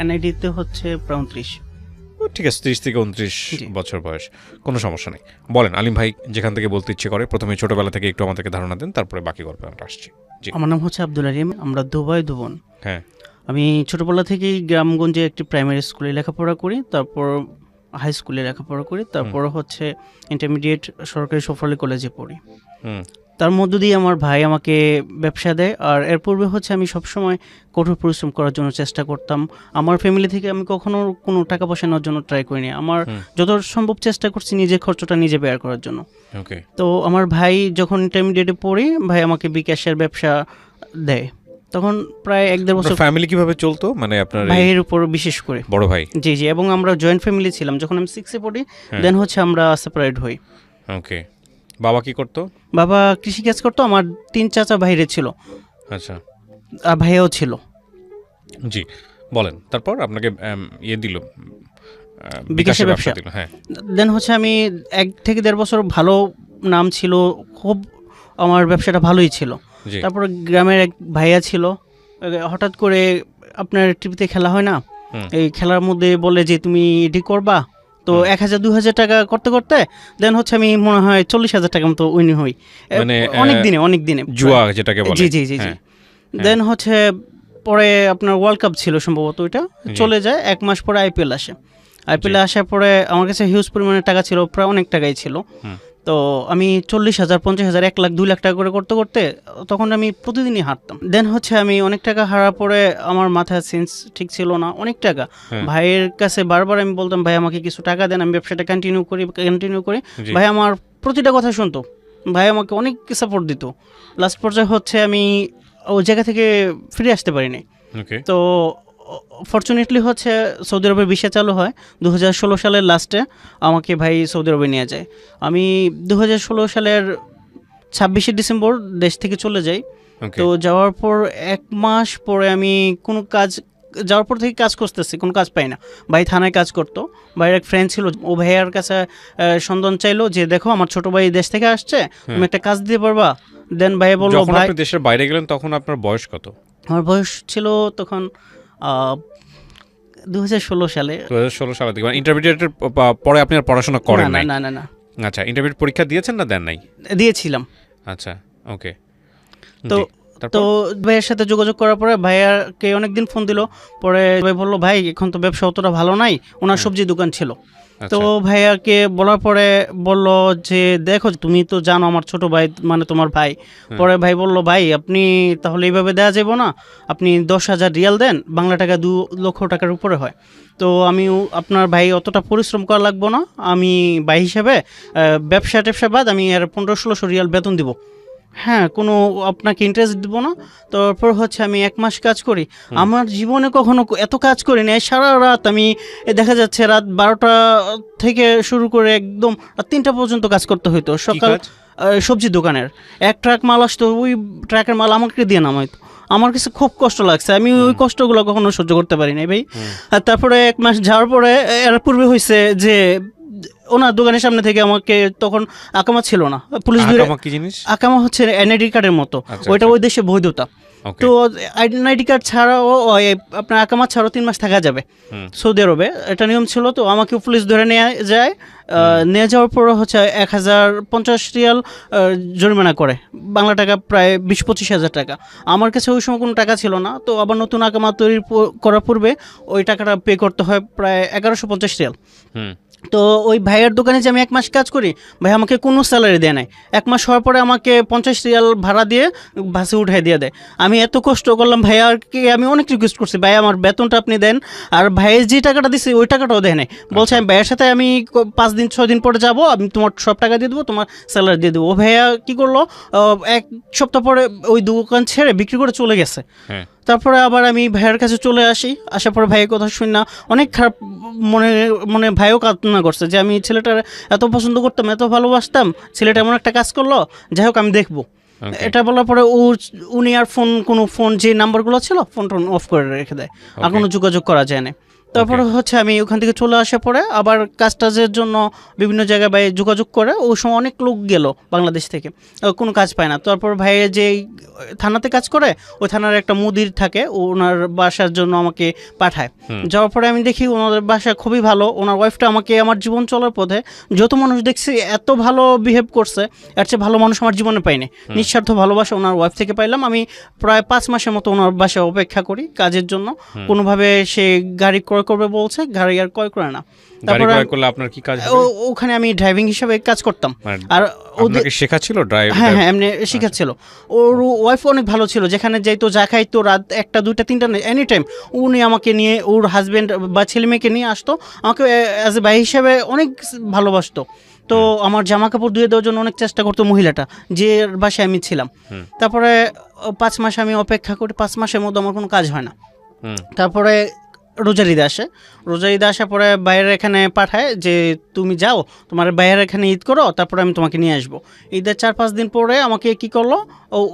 এনআইডিতে হচ্ছে 29। ঠিক আছে, 30 থেকে 29 বছর বয়স, কোনো সমস্যা নেই। বলেন আলিম ভাই যেখান থেকে বলতে ইচ্ছে করে, প্রথমে ছোটবেলা থেকে একটু আমাদেরকে ধারণা দেন, তারপরে বাকি গল্পে আমরা আসছি। জি। আমার নাম হচ্ছে আব্দুল আলিম, আমরা দুবাই দুবন। হ্যাঁ। আমি ছোটবেলা থেকেই গ্রামগঞ্জে একটি প্রাইমারি স্কুলে লেখাপড়া করি, তারপর হাই স্কুলে লেখাপড়া করি, তারপর হচ্ছে ইন্টারমিডিয়েট সরকারি সফরলি কলেজে পড়ি। তার মধ্য দিয়ে আমার ভাই আমাকে ব্যবসা দেয়। আর এর পূর্বে হচ্ছে আমি সবসময় কঠোর পরিশ্রম করার জন্য চেষ্টা করতাম। আমার ফ্যামিলি থেকে আমি কখনো কোনো টাকা পয়সা নেওয়ার জন্য ট্রাই করিনি। আমার যত সম্ভব চেষ্টা করছি নিজের খরচটা নিজে বের করার জন্য। তো আমার ভাই যখন ইন্টারমিডিয়েটে পড়ি, ভাই আমাকে বিকাশের ব্যবসা দেয়। তখন প্রায় 1-1.5 বছর। ফ্যামিলি কিভাবে চলতো, মানে আপনার ভাইয়ের উপর বিশেষ করে? বড় ভাই? জি জি, এবং আমরা জয়েন্ট ফ্যামিলি ছিলাম। যখন আমি 6-এ পড়ি, দেন হচ্ছে আমরা সেপারেট হই। ওকে। বাবা কি করতো? বাবা কৃষিকাজ করতো। আমার 3 চাচা বাইরে ছিল। আচ্ছা। আর ভাইও ছিল। জি, বলেন। তারপর আপনাকে দিল বিকাশের ব্যবসা দিল। হ্যাঁ। দেন হচ্ছে আমি 1 থেকে 1.5 বছর ভালো নাম ছিল, খুব আমার ব্যবসাটা ভালোই ছিল। তারপর গ্রামের এক ভাইয়া ছিল, হঠাৎ করে আপনার টিভিতে খেলা হয় না, এই খেলার মধ্যে বলে যে তুমি এটি করবা। তো 1,000-2,000 টাকা করতে করতে দেন হচ্ছে আমি মনে হয় 40,000 টাকা মতো উইনিং হই, মানে অনেক দিনে জুয়া যেটাকে বলে। জি জি জি জি। দেন হচ্ছে পরে আপনার ওয়ার্ল্ড কাপ ছিল সম্ভবত, ওইটা চলে যায়। 1 মাস পরে আইপিএল আসে। আইপিএল আসার পরে আমার কাছে হিউজ পরিমাণে টাকা ছিল, প্রায় অনেক টাকাই ছিল। তো আমি 40,000, 50,000, 1 লাখ, 2 লাখ টাকা করে করতে করতে তখন আমি প্রতিদিনই হারতাম। দেন হচ্ছে আমি অনেক টাকা হারার পরে আমার মাথায় সেন্স ঠিক ছিল না, অনেক টাকা। ভাইয়ের কাছে বারবার আমি বলতাম, ভাই আমাকে কিছু টাকা দেন, আমি ব্যবসাটা কন্টিনিউ করি। ভাই আমার প্রতিটা কথা শুনতো, ভাই আমাকে অনেক সাপোর্ট দিত। লাস্ট পর্যায়ে হচ্ছে আমি ওই জায়গা থেকে ফিরে আসতে পারিনি। তো ফরচুনেটলি হচ্ছে সৌদি আরবের ভিসা চালু হয় 2016 সালের লাস্টে। আমাকে ভাই সৌদি আরবে নিয়ে যায়। আমি 2016 সালের 26শে ডিসেম্বর দেশ থেকে চলে যাই। তো যাওয়ার পর 1 মাস পরে আমি কোনো কাজ, যাওয়ার পর থেকে কাজ করতেছি, কোনো কাজ পাই না। ভাই থানায় কাজ করতো। ভাইয়ের এক ফ্রেন্ড ছিল, ও ভাইয়ার কাছে সন্ধান চাইলো যে দেখো আমার ছোট ভাই দেশ থেকে আসছে, তুমি একটা কাজ দিতে পারবা? দেন ভাই বললো, ভাই আপনি দেশের বাইরে গেলেন তখন আপনার বয়স কত? আমার বয়স ছিল তখন 2016 সালে। 2016 সালে থেকে ইন্টারমিডিয়েটের পরে আপনি আর পড়াশোনা করেন নাই? না না না। আচ্ছা, ইন্টারমিডিয়েট পরীক্ষা দিয়েছেন না দেন নাই? দিয়েছিলাম। আচ্ছা, ওকে। তো ভাইয়ের সাথে যোগাযোগ করার পরে ভাইয়াকে অনেকদিন ফোন দিল। পরে ভাই বললো, ভাই এখন তো ব্যবসা অতটা ভালো নাই। ওনার সবজি দোকান ছিল। তো ভাইয়াকে বলার পরে বলল যে দেখো তুমি তো জানো আমার ছোট ভাই মানে তোমার ভাই। পরে ভাই বলল, ভাই আপনি তাহলে এইভাবে দেওয়া যাবে না, আপনি 10,000 রিয়াল দেন, বাংলা টাকা 2 লক্ষ টাকার উপরে হয়। তো আমি আপনার ভাই অতটা পরিশ্রম করা লাগবো না, আমি ভাই হিসেবে ব্যবসা বাদ আমি আর 1500-1600 রিয়াল বেতন দিব। হ্যাঁ, কোনো আপনাকে ইন্টারেস্ট দিব না। তারপর হচ্ছে আমি 1 মাস কাজ করি। আমার জীবনে কখনো এত কাজ করি না। সারা রাত আমি দেখা যাচ্ছে রাত 12টা থেকে শুরু করে একদম 3টা পর্যন্ত কাজ করতে হইতো। সকাল সবজি দোকানের 1 ট্রাক মাল আসতো, ওই ট্রাকের মাল আমাকে দিয়ে নামাইতো। আমার কাছে খুব কষ্ট লাগছে, আমি ওই কষ্টগুলো কখনো সহ্য করতে পারি না ভাই। আর তারপরে 1 মাস যাওয়ার পরে এর পূর্বে হয়েছে যে ওনার দোকানের সামনে থেকে আমাকে, তখন আকামা ছিল না, পুলিশ ধরে। আকামা হচ্ছে এনআইডি কার্ডের মতো, ওইটা ওই দেশে বৈধতা। তো এনআইডি কার্ড ছাড়াও আপনার আকামা ছাড়াও 3 মাস থাকা যাবে সৌদি আরবে, এটা নিয়ম ছিল। তো আমাকে পুলিশ ধরে নিয়ে যায়। নিয়ে যাওয়ার পর হচ্ছে 1,050 রিয়াল জরিমানা করে, বাংলা টাকা প্রায় 20-25 হাজার টাকা। আমার কাছে ওই সময় কোনো টাকা ছিল না। তো আবার নতুন আকামা তৈরি করার পূর্বে ওই টাকাটা পে করতে হয়, প্রায় 1,150 রিয়াল। তো ওই ভাইয়ের দোকানে যে আমি 1 মাস কাজ করি, ভাই আমাকে কোনো স্যালারি দেয় নাই। 1 মাস হওয়ার পরে আমাকে 50 রিয়াল ভাড়া দিয়ে বাসে উঠাই দিয়ে দেয়। আমি এত কষ্ট করলাম, ভাইয়াকে আমি অনেক রিকোয়েস্ট করছি, ভাই আমার বেতনটা আপনি দেন। আর ভাইয়ের যে টাকাটা দিচ্ছি ওই টাকাটাও দেয় নাই। বলছে আমি ভাইয়ের সাথে আমি 5-6 দিন পরে যাবো, আমি তোমার সব টাকা দিয়ে দেবো, তোমার স্যালারি দিয়ে দেবো। ও ভাইয়া কী করলো, 1 সপ্তাহ পরে ওই দোকান ছেড়ে বিক্রি করে চলে গেছে। তারপরে আবার আমি ভাইয়ের কাছে চলে আসি। আসার পরে ভাইয়ের কথা শুনি না, অনেক খারাপ মনে ভাইও কান্না করছে যে আমি ছেলেটার এত পছন্দ করতাম, এত ভালোবাসতাম, ছেলেটা এমন একটা কাজ করলো, যাই হোক আমি দেখবো। এটা বলার পরে উনি আর কোনো ফোন যে নাম্বারগুলো ছিল ফোন অফ করে রেখে দেয়, আর কোনো যোগাযোগ করা যায় না। তারপরে হচ্ছে আমি ওখান থেকে চলে আসার পরে আবার কাজ টাজের জন্য বিভিন্ন জায়গায় ভাই যোগাযোগ করে, ওই সময় অনেক লোক গেল বাংলাদেশ থেকে, কোনো কাজ পায় না। তারপর ভাইয়ের যে থানাতে কাজ করে, ওই থানার একটা মুদির থাকে, ওনার বাসার জন্য আমাকে পাঠায়। যাওয়ার পরে আমি দেখি ওনাদের বাসা খুবই ভালো, ওনার ওয়াইফটা আমাকে আমার জীবন চলার পথে যত মানুষ দেখছি এত ভালো বিহেভ করছে, এর চেয়ে ভালো মানুষ আমার জীবনে পাইনি। নিঃস্বার্থ ভালোবাসা ওনার ওয়াইফ থেকে পাইলাম। আমি প্রায় 5 মাসের মতো ওনার বাসায় অপেক্ষা করি কাজের জন্য, কোনোভাবে সে গাড়ি ক্রয় করবে বলছে, গাড়ি আর ক্রয় করে না। তারপরে আপনার কি কাজ? ওখানে আমি ড্রাইভিং হিসেবে কাজ করতাম। আর আপনাকে শেখাচ্ছিল ড্রাইভ? হ্যাঁ হ্যাঁ, এমনি শেখাচ্ছিল। ওর ওয়াইফ অনেক ভালো ছিল, যেখানে যাইতো, যা খাইতো, রাত 1টা 2টা 3টা এনি টাইম উনি আমাকে নিয়ে, ওর হাজব্যান্ড বা ছেলে মেয়েকে নিয়ে আসতো, আমাকে অ্যাজ এ ভাই হিসেবে অনেক ভালোবাসতো। তো আমার জামা কাপড় ধুয়ে দেওয়ার জন্য অনেক চেষ্টা করতো মহিলাটা, যে বাসায় আমি ছিলাম। তারপরে 5 মাস আমি অপেক্ষা করি, 5 মাসের মধ্যে আমার কোনো কাজ হয় না। তারপরে রোজার ঈদ আসে, রোজার ঈদ আসার পরে বাইরের এখানে পাঠায় যে তুমি যাও, তোমার বাইরের এখানে ঈদ করো, তারপরে আমি তোমাকে নিয়ে আসবো। ঈদের 4-5 দিন পরে আমাকে কি করলো,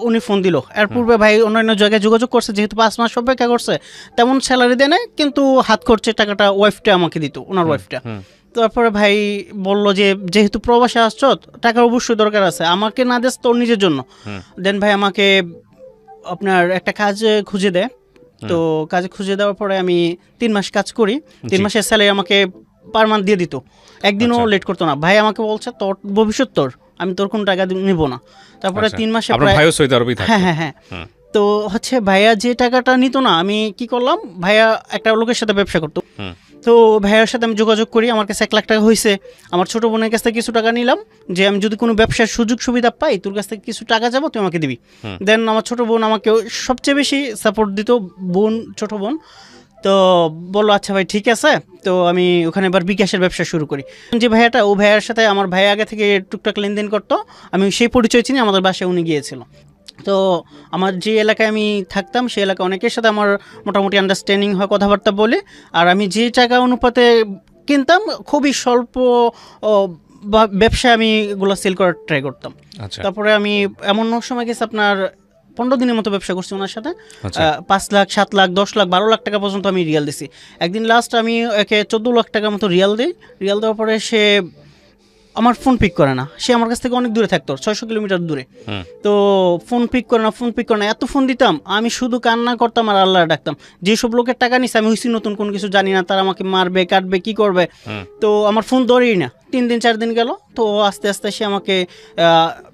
উনি ফোন দিল। এর পূর্বে ভাই অন্যান্য জায়গায় যোগাযোগ করছে, যেহেতু 5 মাস অপেক্ষা করছে, তেমন স্যালারি দেয় না, কিন্তু হাত খরচের টাকাটা ওয়াইফটা আমাকে দিত, ওনার ওয়াইফটা। তারপরে ভাই বলল যে যেহেতু প্রবাসে আসছো, টাকার অবশ্যই দরকার আছে, আমাকে না দেস তোর নিজের জন্য। দেন ভাই আমাকে আপনার একটা কাজ খুঁজে দেয়। তো কাজে খুঁজে দেওয়ার পরে আমি 3 মাস কাজ করি, 3 মাসের স্যালারি আমাকে পার মান্থ দিয়ে দিত, একদিনও লেট করতো না। ভাই আমাকে বলছে তোর ভবিষ্যৎ তোর, আমি তোর কোনো টাকা নিব না। তারপরে 3 মাসে হ্যাঁ হ্যাঁ হ্যাঁ, তো হচ্ছে ভাইয়া যে টাকাটা নিত না, আমি কি করলাম, ভাইয়া একটা লোকের সাথে ব্যবসা করতো, তো ভাইয়ার সাথে আমি যোগাযোগ করি, আমার কাছে 1 লাখ টাকা হয়েছে। আমার ছোটো বোনের কাছ থেকে কিছু টাকা নিলাম, যে আমি যদি কোনো ব্যবসার সুযোগ সুবিধা পাই, তোর কাছ থেকে কিছু টাকা যাবো, তুই আমাকে দিবি। দেন আমার ছোটো বোন আমাকে সবচেয়ে বেশি সাপোর্ট দিত, ছোটো বোন। তো বললো আচ্ছা ভাই ঠিক আছে। তো আমি ওখানে এবার বিকাশের ব্যবসা শুরু করি। যে ভাইয়াটা, ও ভাইয়ার সাথে আমার ভাই আগে থেকে টুকটাক লেনদেন করতো, আমি সেই পরিচয় চিনি, আমাদের বাসায় উনি গিয়েছিল। তো আমার যে এলাকায় আমি থাকতাম, সেই এলাকায় অনেকের সাথে আমার মোটামুটি আন্ডারস্ট্যান্ডিং হয়, কথাবার্তা বলে। আর আমি যে টাকা অনুপাতে কিনতাম, খুবই স্বল্প ব্যবসায় আমি এগুলো সেল করার ট্রাই করতাম। তারপরে আমি এমন সময় গেছি আপনার 15 দিনের মতো ব্যবসা করছি ওনার সাথে। 5 লাখ 7 লাখ 10 লাখ 12 লাখ টাকা পর্যন্ত আমি রিয়াল দিছি। একদিন লাস্ট আমি একে 14 লাখ টাকার মতো রিয়াল দিই। রিয়াল দেওয়ার পরে সে আমার ফোন পিক করে না, সে আমার কাছ থেকে অনেক দূরে থাকতো, 600 কিলোমিটার দূরে। তো ফোন পিক করে না, এত ফোন দিতাম, আমি শুধু কান্না করতাম আর আল্লাহ ডাকতাম। যেসব লোকের টাকা নিছে, আমি হইছি নতুন, কোনো কিছু জানি না, তারা আমাকে মারবে, কাটবে, কি করবে। তো আমার ফোন ধরেই না। 3 দিন 4 দিন গেল, তো আস্তে আস্তে সে আমাকে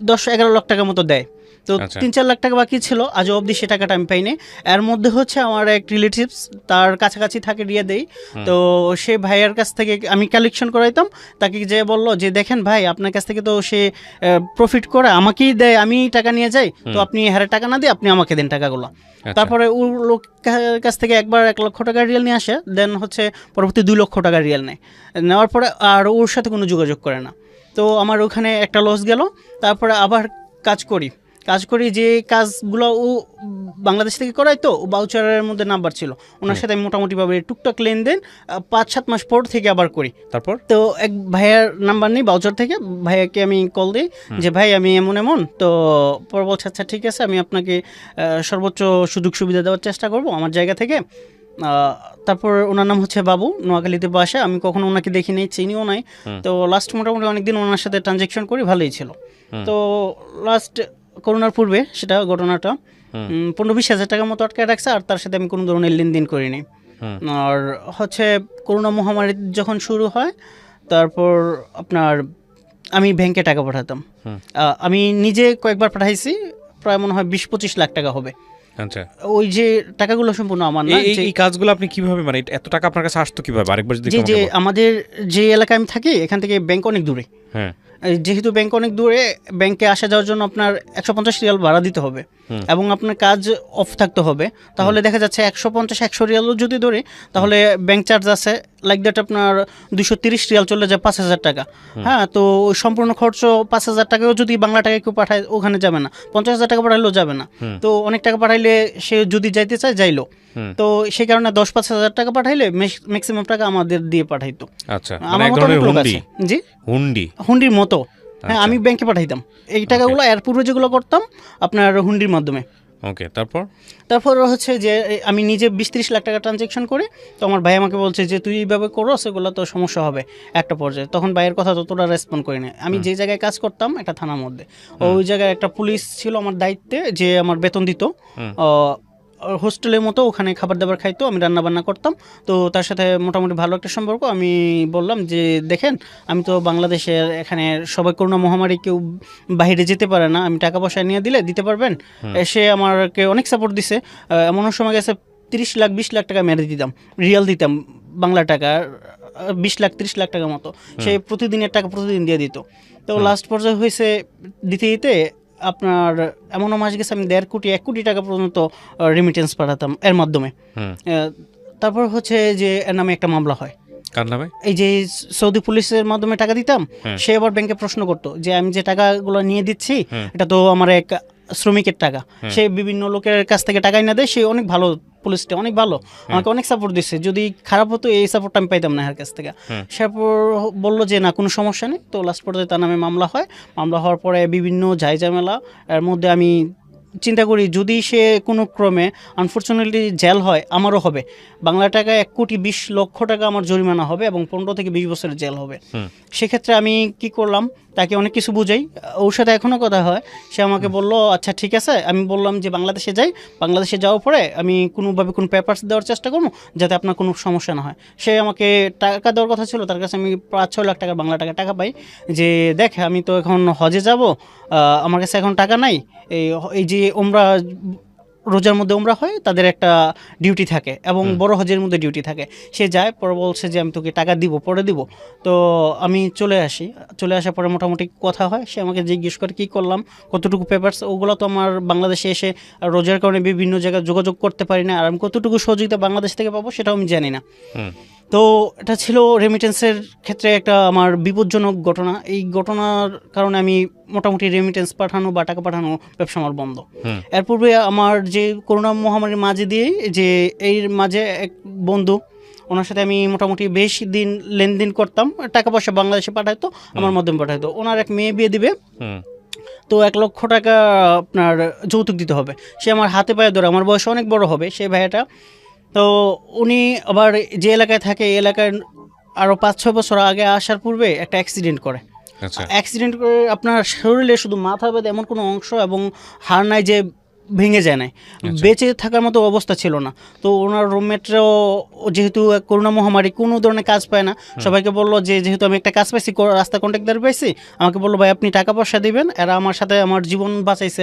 10-11 লাখ টাকার মতো দেয়। তো 3-4 লাখ টাকা বাকি ছিল, আজ অবধি সে টাকাটা আমি পাইনি। এর মধ্যে হচ্ছে আমার এক রিলেটিভস, তার কাছাকাছি থাকে, দিয়ে দেই। তো সে ভাইয়ের কাছ থেকে আমি কালেকশন করাইতাম, তাকে যে বললো যে দেখেন ভাই, আপনার কাছ থেকে তো সে প্রফিট করে আমাকেই দেয়, আমি টাকা নিয়ে যাই, তো আপনি হারে টাকা না দিয়ে আপনি আমাকে দেন টাকাগুলো। তারপরে ওর লোক কাছ থেকে একবার 1 লক্ষ টাকা রিয়াল নিয়ে আসে, দেন হচ্ছে পরবর্তী 2 লক্ষ টাকা রিয়াল নেওয়ার পরে আর ওর সাথে কোনো যোগাযোগ করে না। তো আমার ওখানে একটা লস গেল। তারপরে আবার কাজ করি, যে কাজগুলো ও বাংলাদেশ থেকে করাই, তো ও বাউচারের মধ্যে নাম্বার ছিল, ওনার সাথে আমি মোটামুটিভাবে টুকটাক লেনদেন 5-7 মাস পর থেকে আবার করি। তারপর তো এক ভাইয়ার নাম্বার নেই বাউচার থেকে, ভাইয়াকে আমি কল দিই যে ভাই আমি এমন, তো পর বলছে আচ্ছা ঠিক আছে, আমি আপনাকে সর্বোচ্চ সুযোগ সুবিধা দেওয়ার চেষ্টা করব আমার জায়গা থেকে। তারপর ওনার নাম হচ্ছে বাবু, নোয়াখালীতে বাসা, আমি কখনো ওনাকে দেখি নাই, চিনিও নাই। তো লাস্ট মোটামুটি অনেকদিন ওনার সাথে ট্রানজ্যাকশন করি, ভালোই ছিল। তো লাস্ট করোনার পূর্বে সেটা ঘটনাটা 15-20 হাজার টাকার মতো আটকে রাখছে, আর তার সাথে আমি কোনো ধরনের লেনদেন করিনি। আর হচ্ছে করোনা মহামারী যখন শুরু হয়, তারপর আপনার আমি ব্যাংকে টাকা পাঠাতাম। আমি নিজে কয়েকবার পাঠাইছি, প্রায় মনে হয় 20-25 লাখ টাকা হবে। আচ্ছা, ওই যে টাকাগুলো সম্পূর্ণ আমার না। এই কাজগুলো আপনি কিভাবে, মানে এত টাকা আপনার কাছে আসতো কিভাবে? আরেকবার যদি যে আমাদের যে এলাকায় আমি থাকি, এখান থেকে ব্যাংক অনেক দূরে। হ্যাঁ, যেহেতু ব্যাংক অনেক দূরে, ব্যাংকে আসা যাওয়ার জন্য আপনার 150 রিয়াল ভাড়া দিতে হবে, এবং আপনার কাজ অফ থাকতে হবে। তাহলে দেখা যাচ্ছে 150-100 রিয়ালও যদি ধরে, তাহলে ব্যাংক চার্জ আছে লাইক দ্যাট আপনার 230 রিয়াল চলে যায় 5,000 টাকা। হ্যাঁ, তো সম্পূর্ণ খরচ 5,000 টাকাও যদি বাংলা টাকায় কেউ পাঠায়, ওখানে যাবে না। 50,000 টাকা পাঠাইলেও যাবে না। তো অনেক টাকা পাঠাইলে সে যদি যাইতে চায় যাইলো। তো সেই কারণে 10-5 হাজার টাকা পাঠাইলে ম্যাক্সিমাম টাকা আমাদের দিয়ে পাঠাইতো। আচ্ছা, মানে এক ধরনের হুন্ডি। জি, হুন্ডির মতো। হ্যাঁ, আমি ব্যাংকে পাঠাইতাম এই টাকাগুলো। এর পূর্বে যেগুলো করতাম আপনার হুন্ডির মাধ্যমে। ওকে, তারপর তারপর হচ্ছে যে আমি নিজে 20-30 লাখ টাকা ট্রানজ্যাকশন করি। তো আমার ভাই আমাকে বলছে যে তুই এইভাবে করো, সেগুলো তো সমস্যা হবে একটা পর্যায়ে। তখন ভাইয়ের কথা ততটা রেসপন্ড করি না। আমি যে জায়গায় কাজ করতাম একটা থানার মধ্যে, ওই জায়গায় একটা পুলিশ ছিল আমার দায়িত্বে, যে আমার বেতন দিত। হোস্টেলের মতো ওখানে খাবার দাবার খাইতো, আমি রান্না বান্না করতাম। তো তার সাথে মোটামুটি ভালো একটা সম্পর্ক। আমি বললাম যে দেখেন, আমি তো বাংলাদেশের, এখানে সবাই করোনা মহামারী, কেউ বাইরে যেতে পারে না, আমি টাকা পয়সা নিয়ে দিলে দিতে পারবেন। সে আমাকে অনেক সাপোর্ট দিছে। এমনও সময় গেছে 30 লাখ 20 লাখ টাকা মেরে দিতাম, রিয়াল দিতাম, বাংলা টাকা 20 লাখ 30 লাখ টাকার মতো। সে প্রতিদিনের টাকা প্রতিদিন দিয়ে দিত। তো লাস্ট পর্যায়ে হয়েছে দিতে দিতে আপনার এমনও মাস গেছে আমি 1.5 কোটি 1 কোটি টাকা পর্যন্ত রেমিটেন্স পাঠাতাম এর মাধ্যমে। তারপর হচ্ছে যে এর নামে একটা মামলা হয়। কার নামে? এই যে সৌদি পুলিশের মাধ্যমে টাকা দিতাম, সে আবার ব্যাংকে প্রশ্ন করতো যে আমি যে টাকাগুলো নিয়ে দিচ্ছি এটা তো আমার এক শ্রমিকের টাকা। সে বিভিন্ন লোকের কাছ থেকে টাকা না দেয়। সে অনেক ভালো, পুলিশটা অনেক ভালো, আমাকে অনেক সাপোর্ট দিচ্ছে। যদি খারাপ হতো এই সাপোর্টটা আমি পাইতাম না এর কাছ থেকে। তারপর বললো যে না, কোনো সমস্যা নেই। তো লাস্ট পর্যায়ে তার নামে মামলা হয়। মামলা হওয়ার পরে বিভিন্ন ঝামেলা, এর মধ্যে আমি চিন্তা করি যদি সে কোনো ক্রমে আনফর্চুনেটলি জেল হয়, আমারও হবে। বাংলা টাকা 1,20,00,000 টাকা আমার জরিমানা হবে এবং 15 থেকে 20 বছরের জেল হবে। সেক্ষেত্রে আমি কি করলাম, তাকে অনেক কিছু বুঝাই, ওর সাথে এখনও কথা হয়। সে আমাকে বলল আচ্ছা ঠিক আছে। আমি বললাম যে বাংলাদেশে যাই, বাংলাদেশে যাওয়ার পরে আমি কোনোভাবে কোনো পেপারস দেওয়ার চেষ্টা করবো যাতে আপনার কোনো সমস্যা না হয়। সে আমাকে টাকা দেওয়ার কথা ছিল, তার কাছে আমি 5-6 লাখ টাকা বাংলা টাকা পাই। যে দেখ, আমি তো এখন হজে যাব, আমার কাছে এখন টাকা নাই। এই যে ওমরা, রোজার মধ্যে ওমরা হয়, তাদের একটা ডিউটি থাকে এবং বড় হজের মধ্যে ডিউটি থাকে। সে যায়, পরে বলছে যে আমি তোকে টাকা দিব, পরে দিব। তো আমি চলে আসার পরে মোটামুটি কথা হয়। সে আমাকে জিজ্ঞেস করে কী করলাম, কতটুকু পেপারস, ওগুলো তো আমার বাংলাদেশে এসে রোজার কারণে বিভিন্ন জায়গায় যোগাযোগ করতে পারি না, আর আমি কতটুকু সহযোগিতা বাংলাদেশ থেকে পাবো সেটাও আমি জানি না। তো এটা ছিল রেমিটেন্সের ক্ষেত্রে একটা আমার বিপজ্জনক ঘটনা। এই ঘটনার কারণে আমি মোটামুটি রেমিটেন্স পাঠানো বা টাকা পাঠানো ব্যবসা আমার বন্ধ। এর পূর্বে আমার যে করোনা মহামারীর মাঝে দিয়েই, যে এর মাঝে এক বন্ধু, ওনার সাথে আমি মোটামুটি বেশ দিন লেনদেন করতাম, টাকা পয়সা বাংলাদেশে পাঠাইতো, আমার মাধ্যমে পাঠাইতো। ওনার এক মেয়ে বিয়ে দিবে, তো 1 লক্ষ টাকা আপনার যৌতুক দিতে হবে। সে আমার হাতে পায়ে ধরে, আমার বয়স অনেক বড় হবে সেই ভাইয়াটা। তো উনি আবার যে এলাকায় থাকে, এই এলাকায় আরও 5-6 বছর আগে আসার পূর্বে একটা অ্যাক্সিডেন্ট করে। অ্যাক্সিডেন্ট করে আপনার শরীরে শুধু মাথা ব্যথা, এমন কোনো অংশ এবং হাড় নাই যে ভেঙে যায় নাই, বেঁচে থাকার মতো অবস্থা ছিল না। তো ওনার রুমমেটরাও যেহেতু করোনা মহামারী কোনো ধরনের কাজ পায় না, সবাইকে বললো যে যেহেতু আমি একটা কাজ পাইছি, রাস্তা কন্ট্রাক্টর পাইছি, আমাকে বললো ভাই আপনি টাকা পয়সা দিবেন, এরা আমার সাথে আমার জীবন বাঁচাইছে,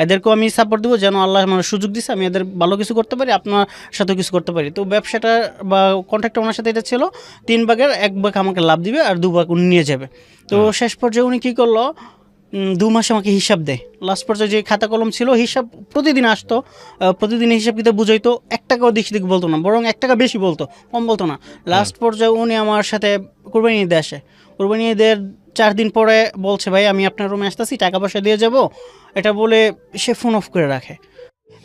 এদেরকেও আমি সাপোর্ট দেবো, যেন আল্লাহ আমার সুযোগ দিচ্ছে আমি এদের ভালো কিছু করতে পারি, আপনার সাথেও কিছু করতে পারি। তো ব্যবসাটা বা কন্ট্রাক্টর ওনার সাথে এটা ছিল, 3 ভাগের 1 ভাগ আমাকে লাভ দিবে আর 2 ভাগ উনি নিয়ে যাবে। তো শেষ পর্যায়ে উনি কী করলো, 2 মাসে আমাকে হিসাব দেয়। লাস্ট পর্যায়ে যে খাতা কলম ছিল, হিসাব প্রতিদিন আসতো, প্রতিদিন হিসাব কিতাব বুঝাইতো, 1 টাকাও দিক বলতো না, বরং 1 টাকা বেশি বলতো, কম বলতো না। লাস্ট পর্যায়ে উনি আমার সাথে কোরবানি ঈদে আসে। কোরবানি ঈদের 4 দিন পরে বলছে ভাই আমি আপনার রুমে আসতেছি, টাকা পয়সা দিয়ে যাব, এটা বলে সে ফোন অফ করে রাখে।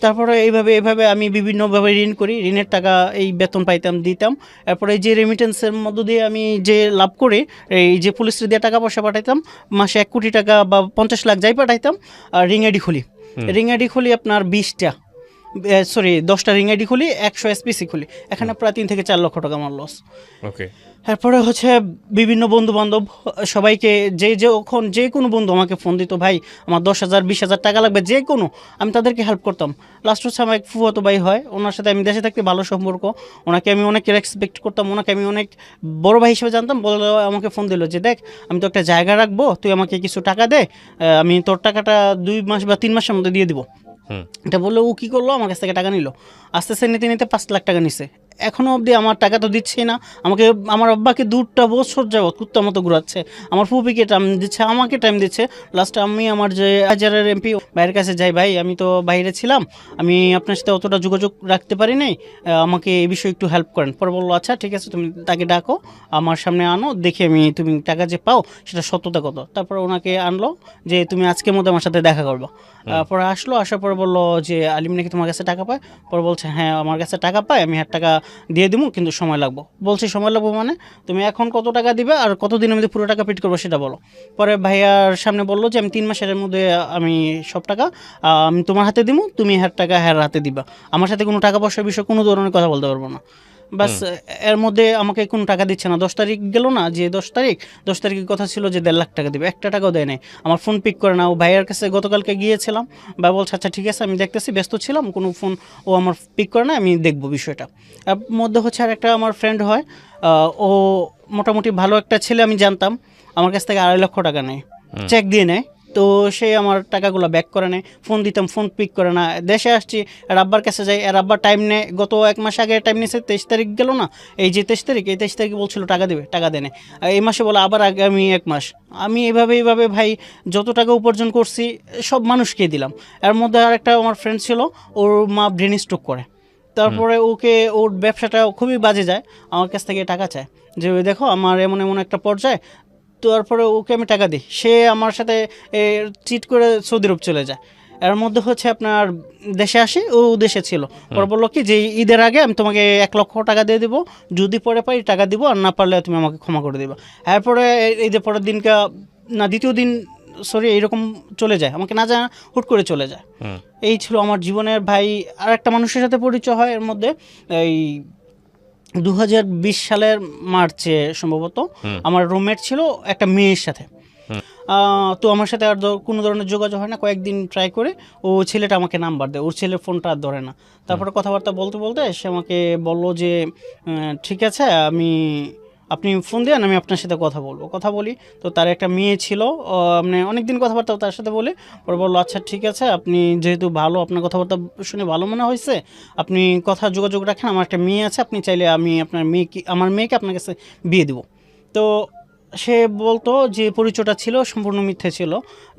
তারপরে এইভাবে আমি বিভিন্নভাবে ঋণ করি, ঋণের টাকা এই বেতন পাইতাম, দিতাম। এরপরে এই যে রেমিটেন্সের মধ্য দিয়ে আমি যে লাভ করি, এই যে পুলিশের দিয়ে টাকা পয়সা পাঠাইতাম, মাসে 1 কোটি টাকা বা 50 লাখ যাই পাঠাইতাম। আর রিং আইডি খুলি আপনার 10টা রিং আইডি খুলি, 100 এসপিসি খুলি, এখানে প্রায় 3 থেকে 4 লক্ষ টাকা আমার লস। ওকে। এরপরে হচ্ছে বিভিন্ন বন্ধু বান্ধব, সবাইকে যখন যে কোনো বন্ধু আমাকে ফোন দিত, ভাই আমার 10,000 20,000 টাকা লাগবে, যে কোনো, আমি তাদেরকে হেল্প করতাম। লাস্ট হচ্ছে আমার এক ফুফাতো ভাই হয়, ওনার সাথে আমি দেশে থাকতে ভালো সম্পর্ক, ওনাকে আমি অনেক রেসপেক্ট করতাম, ওনাকে আমি অনেক বড় ভাই হিসেবে জানতাম। বলে আমাকে ফোন দিল যে দেখ, আমি তো একটা জায়গা রাখবো, তুই আমাকে কিছু টাকা দে, আমি তোর টাকাটা 2 মাস বা 3 মাসের মধ্যে দিয়ে দিব। এটা বললে ও কী করলো, আমার কাছ থেকে টাকা নিল, আস্তে আস্তে নিতে 5 লাখ টাকা নিছে। এখনও অবধি আমার টাকা তো দিচ্ছে না আমাকে। আমার আব্বাকে 2টা বছর যাবত কুত্তার মতো ঘুরাচ্ছে, আমার ফুপিকে টাইম দিচ্ছে, আমাকে টাইম দিচ্ছে। লাস্টে আমি আমার যে হাজারের এমপি ভাইয়ের কাছে যাই, ভাই আমি তো বাইরে ছিলাম, আমি আপনার সাথে অতটা যোগাযোগ রাখতে পারি নাই, আমাকে এই বিষয়ে একটু হেল্প করেন। পরে বললো আচ্ছা ঠিক আছে, তুমি তাকে ডাকো, আমার সামনে আনো, দেখি আমি তুমি টাকা যে পাও সেটা সত্যতা কত। তারপর ওনাকে আনলো যে তুমি আজকের মধ্যে আমার সাথে দেখা করবো। পরে আসার পরে বললো যে আলিম নাকি তোমার কাছে টাকা পায়। পরে বলছে হ্যাঁ আমার কাছে টাকা পায়, আমি 1 টাকা দিয়ে দিব, কিন্তু সময় লাগবে। বলছি সময় লাগবে মানে তুমি এখন কত টাকা দিবে আর কতদিনের মধ্যে পুরো টাকা পেড করবো সেটা বলো। পরে ভাইয়ার সামনে বললো যে আমি 3 মাসের মধ্যে আমি সব টাকা আমি তোমার হাতে দিব, তুমি হ্যার টাকা হ্যার হাতে দিবা, আমার সাথে কোনো টাকা পয়সার বিষয়ে কোনো ধরনের কথা বলতে পারবো না। বাস এর মধ্যে আমাকে কোনো টাকা দিচ্ছে না। 10 তারিখ গেল না, যে 10 তারিখের কথা ছিল যে 1.5 লাখ টাকা দিবে, একটা টাকাও দেয় নাই। আমার ফোন পিক করে না। ও ভাইয়ের কাছে গতকালকে গিয়েছিলাম, ভাই বলছে আচ্ছা ঠিক আছে আমি দেখতেছি, ব্যস্ত ছিলাম, কোনো ফোন ও আমার পিক করে না, আমি দেখবো বিষয়টা। এর মধ্যে হচ্ছে আর একটা আমার ফ্রেন্ড হয়, ও মোটামুটি ভালো একটা ছেলে, আমি জানতাম, আমার কাছ থেকে 2.5 লক্ষ টাকা নেয়, চেক দিয়ে নেয়। তো সে আমার টাকাগুলো ব্যাক করে নেয়, ফোন দিতাম ফোন পিক করে না। দেশে আসছি, আর আব্বার কাছে যাই, আর আব্বার টাইম নেয়, গত 1 মাস আগে টাইম নিয়েছে, 23 তারিখ গেল না, এই যে 23 তারিখ, এই 23 তারিখে বলছিল টাকা দেবে, টাকা দেয় না। আর এই মাসে বলে আবার আগামী 1 মাস। আমি এইভাবে ভাই যত টাকা উপার্জন করছি সব মানুষকে দিলাম। এর মধ্যে আর একটা আমার ফ্রেন্ড ছিল, ওর মা ব্রেন স্ট্রোক করে, তারপরে ওর ব্যবসাটা খুবই বাজে যায়, আমার কাছ থেকে টাকা চায় যে ওই দেখো আমার এমন এমন একটা পর্যায়ে। তারপরে ওকে আমি টাকা দিই, সে আমার সাথে চিট করে সৌদি আরব চলে যায়। এর মধ্যে হচ্ছে আপনার দেশে আসি, ও দেশে ছিল, পরে বললো কি যে ঈদের আগে আমি তোমাকে 1 লক্ষ টাকা দিয়ে দেবো, যদি পরে পাই টাকা দিব, আর না পারলে তুমি আমাকে ক্ষমা করে দেবা। এরপরে ঈদের পরের দিনকা না দ্বিতীয় দিন সরি এইরকম চলে যায়, আমাকে না জানা হুট করে চলে যায়। এই ছিল আমার জীবনের ভাই। আর একটা মানুষের সাথে পরিচয় হয় এর মধ্যে, এই 2020 সালের মার্চে সম্ভবত আমার রুমমেট ছিল একটা মেয়ের সাথে। তো আমার সাথে আর কোনো ধরনের যোগাযোগ হয় না, কয়েকদিন ট্রাই করে ও ছেলেটা আমাকে নাম্বার দেয়, ওর ছেলের ফোনটা আর ধরে না। তারপরে কথাবার্তা বলতে বলতে সে আমাকে বললো যে ঠিক আছে আপনি ফোন দেন, আমি আপনার সাথে কথা বলি। তো তার একটা মেয়ে ছিল, মানে অনেকদিন কথাবার্তা তার সাথে বলে পরে বললো আচ্ছা ঠিক আছে, আপনি যেহেতু ভালো, আপনার কথাবার্তা শুনে ভালো মনে হয়েছে, আপনি যোগাযোগ রাখেন, আমার একটা মেয়ে আছে, আপনি চাইলে আমি আমার মেয়েকে আপনার কাছে বিয়ে দেবো। তো সে বলতো যে পরিচয়টা ছিল সম্পূর্ণ মিথ্যে ছিল।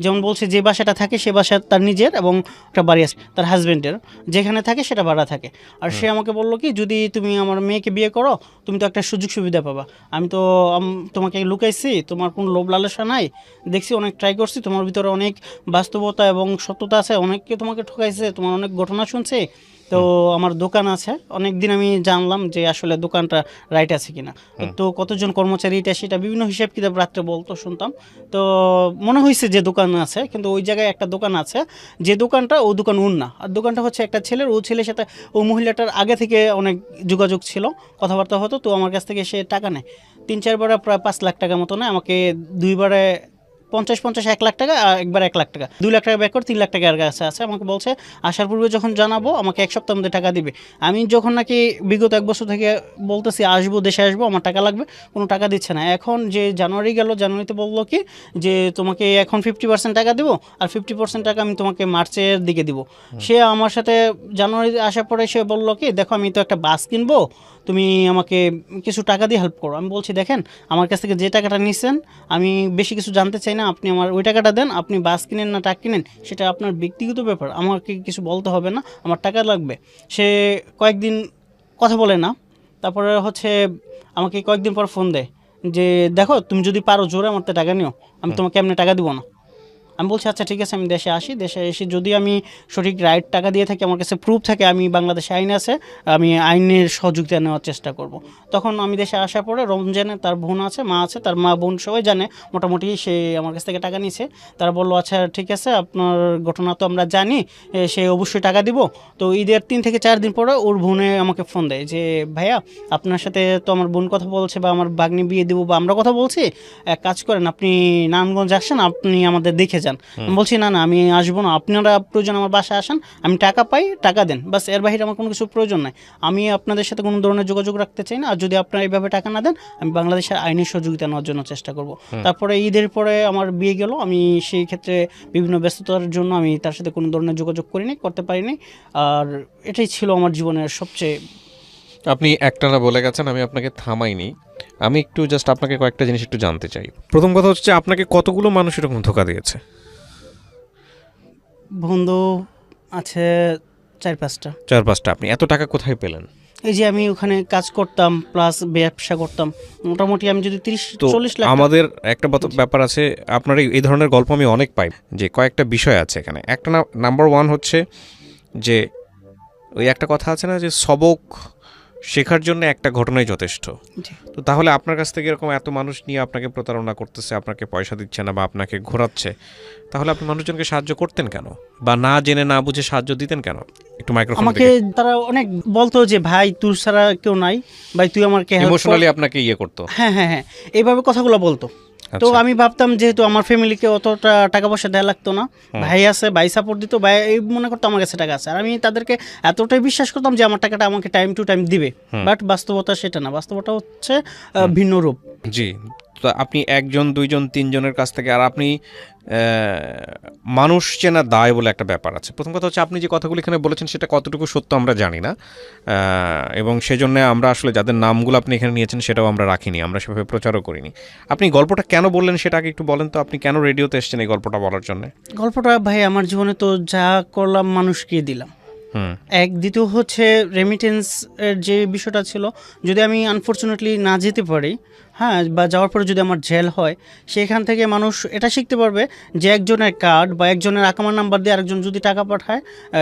যেমন বলছে যে বাসাটা থাকে সে বাসা তার নিজের, এবং একটা বাড়ি আছে তার হাজব্যান্ডের, যেখানে থাকে সেটা ভাড়া থাকে। আর সে আমাকে বললো কি যদি তুমি আমার মেয়েকে বিয়ে করো তুমি তো একটা সুযোগ সুবিধা পাবা। আমি তো তোমাকে লুকাইছি, তোমার কোনো লোভ লালসা নাই, দেখছি অনেক ট্রাই করছি, তোমার ভিতরে অনেক বাস্তবতা এবং সত্যতা আছে, অনেককে তোমাকে ঠকাইছে, তোমার অনেক ঘটনা শুনছি। তো আমার দোকান আছে, অনেক দিন আমি জানলাম যে আসলে দোকানটা রাইট আছে কিনা, তো কতজন কর্মচারী এটা সেটা বিভিন্ন হিসাব কিতাব রাত্রে বলতো, শুনতাম। তো মনে হয়েছে যে দোকান আছে, কিন্তু ওই জায়গায় একটা দোকান আছে, যে দোকানটা ও দোকান ওর না, আর দোকানটা হচ্ছে একটা ছেলের। ও ছেলের সাথে ও মহিলাটার আগে থেকে অনেক যোগাযোগ ছিল, কথাবার্তা হতো। তো আমার কাছ থেকে সে টাকা নেয় 3-4 প্রায় 5 লাখ টাকা মতো নেয়, আমাকে 2বারে 50-50 1 লাখ টাকা, আর একবার 1 লাখ টাকা, 2 লাখ টাকা ব্যাক করে 3 লাখ টাকা আর কাছে আছে। আমাকে বলছে আসার পূর্বে যখন জানাবো আমাকে 1 সপ্তাহের মধ্যে টাকা দিবে। আমি যখন নাকি বিগত 1 বছর থেকে বলতেছি আসবো, দেশে আসবো, আমার টাকা লাগবে, কোনো টাকা দিচ্ছে না। এখন যে জানুয়ারি গেল, জানুয়ারিতে বললো কি যে তোমাকে এখন 50% টাকা দেবো, আর 50% টাকা আমি তোমাকে মার্চের দিকে দিব। সে আমার সাথে জানুয়ারিতে আসার পরে সে বললো কি দেখো আমি তো একটা বাস কিনবো, তুমি আমাকে কিছু টাকা দিয়ে হেল্প করো। আমি বলছি দেখেন আমার কাছ থেকে যে টাকাটা নিচ্ছেন আমি বেশি কিছু জানতে চাই না, আপনি আমার ওই টাকাটা দেন, আপনি বাস কিনেন না টাকা কিনেন সেটা আপনার ব্যক্তিগত ব্যাপার, আমাকে কিছু বলতে হবে না, আমার টাকা লাগবে। সে কয়েকদিন কথা বলে না, তারপরে হচ্ছে আমাকে কয়েকদিন পর ফোন দেয় যে দেখো তুমি যদি পারো জোরে আমার টাকা নিও, আমি তোমাকে এমনি টাকা দিব না। আমি বলছি আচ্ছা ঠিক আছে আমি দেশে আসি, দেশে এসে যদি আমি সঠিক রাইট টাকা দিয়ে থাকি, আমার কাছে প্রুফ থাকে, আমি বাংলাদেশে আইন আছে, আমি আইনের সহযোগিতা নেওয়ার চেষ্টা করব। তখন আমি দেশে আসার পরে রমজানে তার বোন আছে, মা আছে, তার মা বোন সবাই জানে মোটামুটি সে আমার কাছ থেকে টাকা নিয়েছে। তারা বললো আচ্ছা ঠিক আছে আপনার ঘটনা তো আমরা জানি, সে অবশ্যই টাকা দিব। তো ঈদের 3 থেকে 4 দিন পরে ওর বোনে আমাকে ফোন দেয় যে ভাইয়া আপনার সাথে তো আমার বোন কথা বলছে, বা আমার ভাগ্নি বিয়ে দেবো, বা আমরা কথা বলছি, এক কাজ করেন আপনি নারায়ণগঞ্জ আসেন, আপনি আমাদের দেখে যান। আমি বলছি না আমি আসবো না, আপনারা প্রয়োজন আমার বাসায় আসেন, আমি টাকা পাই টাকা দেন, বাস, এর বাইরে আমার কোনো কিছু প্রয়োজন নাই, আমি আপনাদের সাথে কোনো ধরনের যোগাযোগ রাখতে চাই না। আর যদি আপনারা এইভাবে টাকা না দেন আমি বাংলাদেশের আইনের সহযোগিতা নেওয়ার জন্য চেষ্টা করব। তারপরে ঈদের পরে আমার বিয়ে গেল, আমি সেই ক্ষেত্রে বিভিন্ন ব্যস্ততার জন্য আমি তার সাথে কোনো ধরনের যোগাযোগ করতে পারিনি। আর এটাই ছিল আমার জীবনের সবচেয়ে। আপনি একটানা বলে গেছেন, আমি আপনাকে থামাইনি, আমি একটু জাস্ট আপনাকে কয়েকটা জিনিস একটু জানতে চাই। প্রথম কথা হচ্ছে আপনাকে কতগুলো মানুষ এরকম ধোকা দিয়েছে? বন্ধু আছে 4-5টা। 4-5টা। আপনি এত টাকা কোথায় পেলেন? এই যে আমি ওখানে কাজ করতাম প্লাস ব্যবসা করতাম, মোটামুটি আমি যদি 30-40 লাখ। আমাদের একটা ব্যাপার আছে, আপনার এই ধরনের গল্প আমি অনেক পাই, যে কয়েকটা বিষয় আছে এখানে। একটা নাম্বার 1 হচ্ছে যে ওই একটা কথা আছে না যে সবক শেখার জন্য একটা ঘটনাই যথেষ্ট। জি। তো তাহলে আপনার কাছ থেকে এরকম এত মানুষ নিয়ে আপনাকে প্রতারণা করতেছে, আপনাকে পয়সা দিচ্ছে না বা আপনাকে ঘোরাচ্ছে, তাহলে আপনি মানুষজনকে সাহায্য করতেন কেন, বা না জেনে না বুঝে সাহায্য দিতেন কেন? একটু মাইক্রোফোন আমাকে তারা অনেক বলতো যে ভাই তোর ছাড়া কেউ নাই, ভাই তুই আমাকে হেল্প কর। ইমোশনালি আপনাকে ইয়ে করতো। হ্যাঁ হ্যাঁ হ্যাঁ, এইভাবে কথাগুলো বলতো। তো আমি ভাবতাম যেহেতু আমার ফ্যামিলিকে অতটা টাকা পয়সা দেওয়া লাগতো না, ভাই আছে, ভাই সাপোর্ট দিত, ভাই এই মনে করতো আমার কাছে টাকা আছে, আর আমি তাদেরকে এতটাই বিশ্বাস করতাম যে আমার টাকাটা আমাকে টাইম টু টাইম দিবে। বাট বাস্তবতা সেটা না, বাস্তবতা হচ্ছে ভিন্ন রূপ। জি। তো আপনি একজন, দুইজন, তিনজনের কাছ থেকে, আর আপনি মানুষ চেনা দায় বলে একটা ব্যাপার আছে। প্রথম কথা হচ্ছে আপনি যে কথাগুলো এখানে বলেছেন সেটা কতটুকু সত্য আমরা জানি না, এবং সেজন্য আমরা আসলে যাদের নামগুলো আপনি এখানে নিয়েছেন সেটাও আমরা রাখিনি, আমরা সেভাবে প্রচারও করিনি। আপনি গল্পটা কেন বললেন সেটা আগে একটু বলেন তো, আপনি কেন রেডিওতে এসেছেন এই গল্পটা বলার জন্য? গল্পটা ভাই আমার জীবনে তো যা করলাম মানুষকে দিলাম। এক, দ্বিতীয় হচ্ছে রেমিটেন্স এর যে বিষয়টা ছিল, যদি আমি আনফর্চুনেটলি না যেতে পারি, হ্যাঁ, বা যাওয়ার পরে যদি আমার জেল হয়, সেখান থেকে মানুষ এটা শিখতে পারবে যে একজনের কার্ড বা একজনের আকামার নাম্বার দিয়ে আরেকজন যদি টাকা পাঠায়,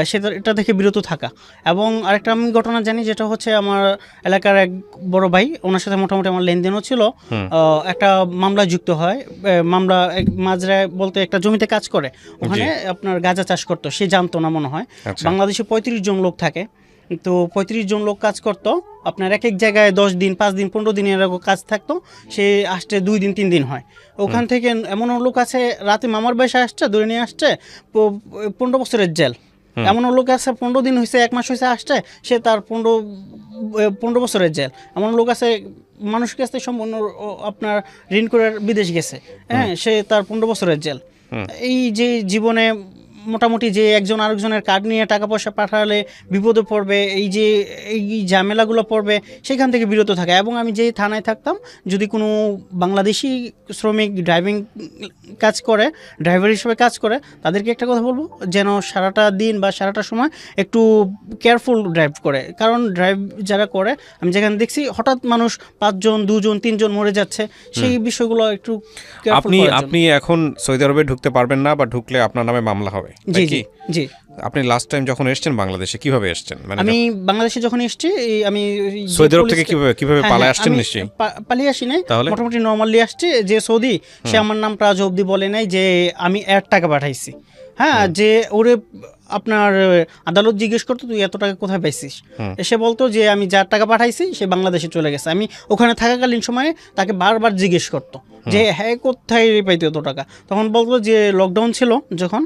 সেটা এটা থেকে বিরত থাকা। এবং আরেকটা আমি ঘটনা জানি, যেটা হচ্ছে আমার এলাকার এক বড় ভাই, ওনার সাথে মোটামুটি আমার লেনদেনও ছিল। একটা মামলা যুক্ত হয়, মামলা মাজরায় বলতে একটা জমিতে কাজ করে, ওখানে আপনার গাঁজা চাষ করতো, সে জানতো না মনে হয়। বাংলাদেশে 35 জন লোক থাকে, তো 35 জন লোক কাজ করতো, আপনার এক এক জায়গায় 10 দিন, 5 দিন, 15 দিন এরকম কাজ থাকতো, সে আসতে 2 দিন 3 দিন হয়। ওখান থেকে এমন লোক আছে রাতে মামার বাসায় আসছে, ধরে নিয়ে আসছে, 15 বছরের জেল। এমন লোক আছে 15 দিন হয়েছে, 1 মাস হয়েছে আসছে, সে তার 15 বছরের জেল। এমন লোক আছে মানুষের কাছে সম্পূর্ণ আপনার ঋণ করে বিদেশ গেছে, হ্যাঁ, সে তার 15 বছরের জেল। এই যে জীবনে মোটামুটি যে একজন আরেকজনের কার্ড নিয়ে টাকা পয়সা পাঠালে বিপদে পড়বে, এই যে এই ঝামেলাগুলো পড়বে, সেখান থেকে বিরত থাকা। এবং আমি যে থানায় থাকতাম, যদি কোনো বাংলাদেশি শ্রমিক ড্রাইভিং কাজ করে, ড্রাইভার হিসেবে কাজ করে, তাদেরকে একটা কথা বলবো, যেন সারাটা দিন বা সারাটা সময় একটু কেয়ারফুল ড্রাইভ করে। কারণ ড্রাইভ যারা করে, আমি যেখানে দেখছি হঠাৎ মানুষ 5 জন, 2 জন, 3 জন মরে যাচ্ছে, সেই বিষয়গুলো একটু আপনি এখন সৌদি আরবে ঢুকতে পারবেন না, বা ঢুকলে আপনার নামে মামলা হবে। জি জি জি। আপনি লাস্ট টাইম যখন এসেছেন বাংলাদেশে কিভাবে এসেছেন? আমি বাংলাদেশে যখন এসেছি, আমি সৌদি আরব থেকে কিভাবে পালিয়ে আসছেন? নিশ্চয়ই পালিয়ে আসি নাই, মোটামুটি নরমালি আসছি। যে সৌদি, সে আমার নামটা আজ অবধি বলে নাই যে আমি 1 টাকা পাঠাইছি। হ্যাঁ, যে ওরে আপনার আদালত জিজ্ঞেস করতো তুই এত টাকা কোথায় পাইছিস, সে বলতো যে আমি যার টাকা পাঠাইছি সে বাংলাদেশে চলে গেছে। আমি ওখানে থাকাকালীন সময়ে তাকে বারবার জিজ্ঞেস করতো যে হ্যাঁ কোথায় পাইতে এত টাকা। তখন বলতো যে লকডাউন ছিল যখন,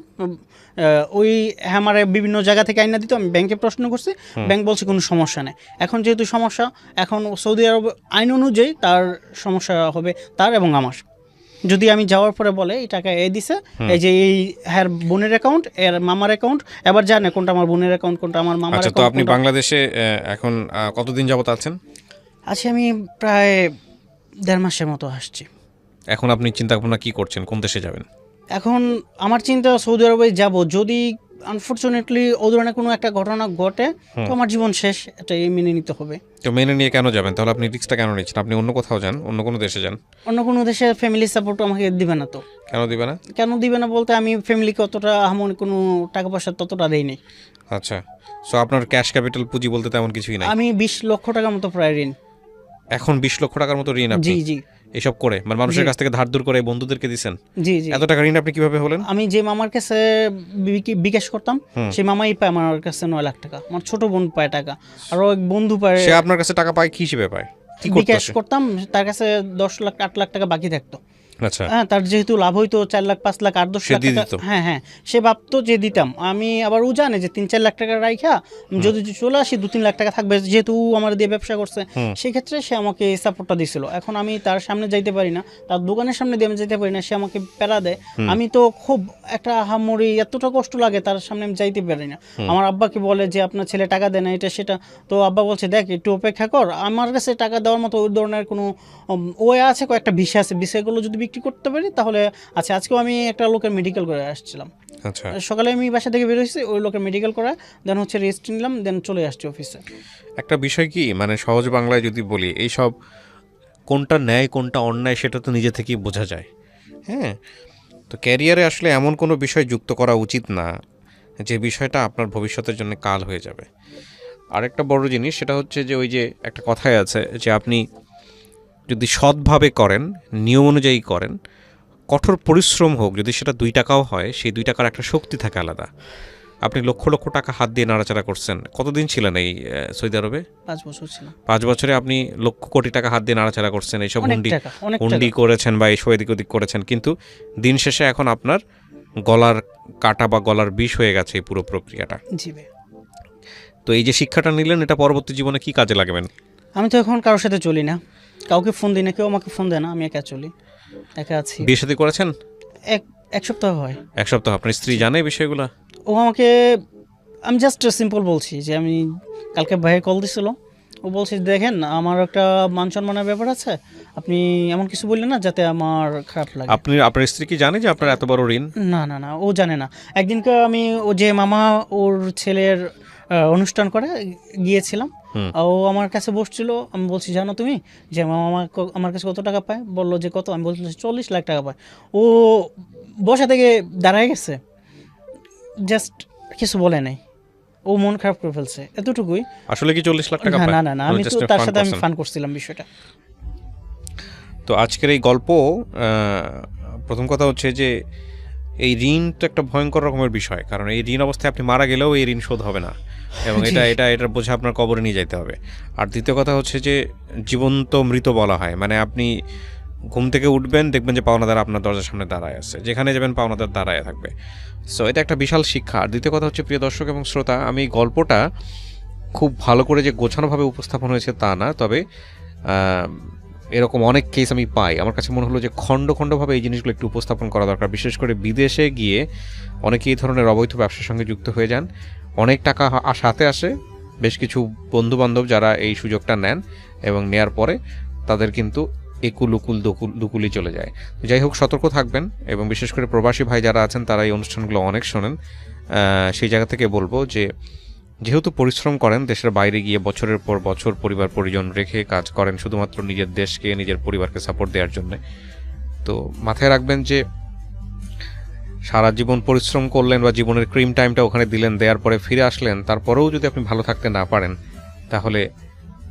ওই হ্যামারে বিভিন্ন জায়গা থেকে আইনা দিত, আমি ব্যাংকে প্রশ্ন করছি, ব্যাংক বলছে কোনো সমস্যা নেই। এখন যেহেতু সমস্যা, এখন সৌদি আরব আইন অনুযায়ী তার সমস্যা হবে, তার এবং আমার। যদি আমি যাওয়ার পরে বলে এই টাকা এ দিছে, এই যে এই হ্যার বোনের অ্যাকাউন্ট, এর মামার অ্যাকাউন্ট, এবার জানে কোনটা আমার বোনের অ্যাকাউন্ট, কোনটা আমার মামার অ্যাকাউন্ট। তো আপনি বাংলাদেশে এখন কতদিন যাবত আছেন? আছি আমি প্রায় 1.5 মাসের মতো আসছি। এখন আপনি চিন্তা ভাবনা কি করছেন, কোন দেশে যাবেন? এখন আমার চিন্তা সৌদি আরবে যাব। যদি আনফরচুনেটলি ও ধরনের কোনো একটা ঘটনা ঘটে, তো আমার জীবন শেষ, এটাই মেনে নিতে হবে। তো মেনে নিয়ে কেন যাবেন তাহলে? আপনি রিস্কটা কেন নিচ্ছেন? আপনি অন্য কোথাও যান, অন্য কোনো দেশে যান। অন্য কোনো দেশে ফ্যামিলি সাপোর্ট আমাকে দিবে না। তো কেন দিবে না? কেন দিবে না বলতে, আমি ফ্যামিলিকে অতটা এমন কোনো টাকা পয়সা ততটা দেইনি। আচ্ছা, সো আপনার ক্যাশ ক্যাপিটাল পুঁজি বলতে তেমন কিছুই নাই? আমি 20 লক্ষ টাকার মতো প্রায় ঋণ। এখন 20 লক্ষ টাকার মতো ঋণ? আপনি জি জি এসব করে মানে মানুষের কাছ থেকে ধার দূর করে বন্ধুদেরকে দিছেন? জি জি। এত টাকা ঋণ আপনি কিভাবে হলেন? আমি যে মামার কাছে বিকাশ করতাম, সেই মামাই পায় আমার কাছে 9 লাখ টাকা। আমার ছোট বোন পায় টাকা, আরো এক বন্ধু পায়। সে আপনার কাছে টাকা পায় কি হিসেবে পায়? বিকাশ করতাম, তার কাছে 10 লাখ 8 লাখ টাকা বাকি থাকতো। আচ্ছা, হ্যাঁ, তার যেহেতু লাভ হইতো 4 লাখ 5 লাখ 8-10 লাখ টাকা, হ্যাঁ হ্যাঁ, সে ভাবতো যে দিতাম আমি। আবার ও জানে যে 3-4 লাখ টাকা রাইখা যদি চলে আসি 2-3 লাখ টাকা থাকবে, যেহেতু আমার দিয়ে ব্যবসা করছে, সেক্ষেত্রে সে আমাকে সাপোর্টটা দিছিল। এখন আমি তার সামনে যাইতে পারি না, তার দোকানের সামনে দিয়ে আমি যাইতে পারি না, সে আমাকে প্যারা দেয়। আমি তো খুব একটা হামরি, এতটা কষ্ট লাগে, তার সামনে আমি যাইতে পারি না। আমার আব্বাকে বলে যে আপনার ছেলে টাকা দেয় না, এটা সেটা। তো আব্বা বলছে দেখ একটু অপেক্ষা কর, আমার কাছে টাকা দেওয়ার মতো ওই ধরনের কোনো ওয়ে আছে, কয়েকটা বিষয় আছে, বিষয়গুলো যদি বিক্রি করতে পারি তাহলে। আচ্ছা, আজকেও আমি একটা লোকের মেডিকেল করে আসছিলাম। আচ্ছা, সকালে আমি বাসা থেকে বের হয়েছি, ওই লোকের মেডিকেল করা, দেন হচ্ছে রেস্ট নিলাম, দেন চলে আসছি অফিসে। একটা বিষয় কি, মানে সহজ বাংলায় যদি বলি, এই সব কোনটা ন্যায় কোনটা অন্যায় সেটা তো নিজে থেকেই বোঝা যায়। হ্যাঁ, তো ক্যারিয়ারে আসলে এমন কোনো বিষয় যুক্ত করা উচিত না যে বিষয়টা আপনার ভবিষ্যতের জন্য কাল হয়ে যাবে। আরেকটা বড় জিনিস সেটা হচ্ছে যে ওই যে একটা কথাই আছে যে আপনি যদি সৎভাবে করেন, নিয়ম অনুযায়ী করেন, কঠোর পরিশ্রম হোক, যদি সেটা 2 টাকাও হয়, সেই 2 টাকার একটা শক্তি থাকে আলাদা। আপনি লক্ষ লক্ষ টাকা হাত দিয়ে নাড়াচাড়া করছেন, কতদিন ছিলেন এই সৌদি আরবে? 5 বছর ছিল। 5 বছরে আপনি লক্ষ কোটি টাকা হাত দিয়ে নাড়াচাড়া করছেন, এইসব অনেক হুন্ডি টাকা, অনেক হুন্ডি টাকা। করেছেন বা এইসব এদিক ওদিক করেছেন, কিন্তু দিন শেষে এখন আপনার গলার কাটা বা গলার বিষ হয়ে গেছে এই পুরো প্রক্রিয়াটা। জি ভাই। তো এই যে শিক্ষাটা নিলেন, এটা পরবর্তী জীবনে কি কাজে লাগাবেন? আমি তো এখন কারোর সাথে চলি না, কাউকে ফোন দিই না, কেউ আমাকে ফোন দেয় না, আমি একা চলি, একা আছি। বিয়ে শাদী করেছেন? এক সপ্তাহ হয়। 1 সপ্তাহ। আপনার স্ত্রী জানে এই বিষয়গুলো? ও আমাকে, আমি জাস্ট সিম্পল বলছি যে আমি কালকে ভাইয়ে কল দিছিল, ও বলছে দেখেন আমার একটা মান সম্মানের ব্যাপার আছে, আপনি এমন কিছু বললেন না যাতে আমার খারাপ লাগে। আপনি আপনার স্ত্রী কি জানে যে আপনার এত বড় ঋণ? না না না, ও জানে না। একদিনকে আমি ও যে মামা ওর ছেলের অনুষ্ঠান করে গিয়েছিলাম, ও আমার কাছে বসছিল, আমি বলছি জানো তুমি যে মামা আমার কাছে কত টাকা পায়? বললো যে কত, আমি বলছি 40 লাখ টাকা পায়। ও বসা থেকে দাঁড়ায় গেছে, জাস্ট কিছু বলে নাই, ও মন খারাপ করে ফেলছে, এতটুকুই। আসলে কি 40 লাখ টাকা না পায়? না না না, আমি তো তার সাথে আমি ফান করছিলাম বিষয়টা। তো আজকের এই গল্প, প্রথম কথা হচ্ছে যে এই ঋণটা একটা ভয়ঙ্কর রকমের বিষয়, কারণ এই ঋণ অবস্থায় আপনি মারা গেলেও এই ঋণ শোধ হবে না, এবং এটার বোঝা আপনার কবরে নিয়ে যেতে হবে। আর দ্বিতীয় কথা হচ্ছে যে জীবন্ত মৃত বলা হয়, মানে আপনি ঘুম থেকে উঠবেন, দেখবেন যে পাওনাদার আপনার দরজার সামনে দাঁড়ায় আছে, যেখানে যাবেন পাওনাদার দাঁড়ায় থাকবে। সো এটা একটা বিশাল শিক্ষা। আর দ্বিতীয় কথা হচ্ছে, প্রিয় দর্শক এবং শ্রোতা, আমি এই গল্পটা খুব ভালো করে যে গোছানোভাবে উপস্থাপন হয়েছে তা না, তবে এরকম অনেক কেস আমি পাই। আমার কাছে মনে হলো যে খণ্ড খণ্ডভাবে এই জিনিসগুলো একটু উপস্থাপন করা দরকার। বিশেষ করে বিদেশে গিয়ে অনেকেই এই ধরনের অবৈধ ব্যবসার সঙ্গে যুক্ত হয়ে যান, অনেক টাকা সাথে আসে, বেশ কিছু বন্ধুবান্ধব যারা এই সুযোগটা নেন এবং নেয়ার পরে তাদের কিন্তু একুল উকুল দুকুলি চলে যায়। যাই হোক, সতর্ক থাকবেন, এবং বিশেষ করে প্রবাসী ভাই যারা আছেন তারা এই অনুষ্ঠানগুলো অনেক শোনেন। সেই জায়গা থেকে বলবো যে যেহেতু পরিশ্রম করেন, দেশের বাইরে গিয়ে বছরের পর বছর পরিবার পরিজন রেখে কাজ করেন শুধুমাত্র নিজের দেশকে, নিজের পরিবারকে সাপোর্ট দেওয়ার জন্য, তো মাথায় রাখবেন যে সারা জীবন পরিশ্রম করলেন বা জীবনের ক্রিম টাইমটা ওখানে দিলেন, দেওয়ার পরে ফিরে আসলেন, তারপরেও যদি আপনি ভালো থাকতে না পারেন তাহলে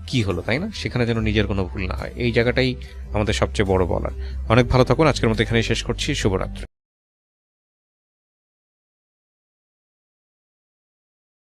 কি হলো, তাই না? সেখানে যেন নিজের কোনো ভুল না হয়, এই জায়গাটাই আমাদের সবচেয়ে বড় বলার। অনেক ভালো থাকুন, আজকের মতো এখানেই শেষ করছি। শুভরাত্রি।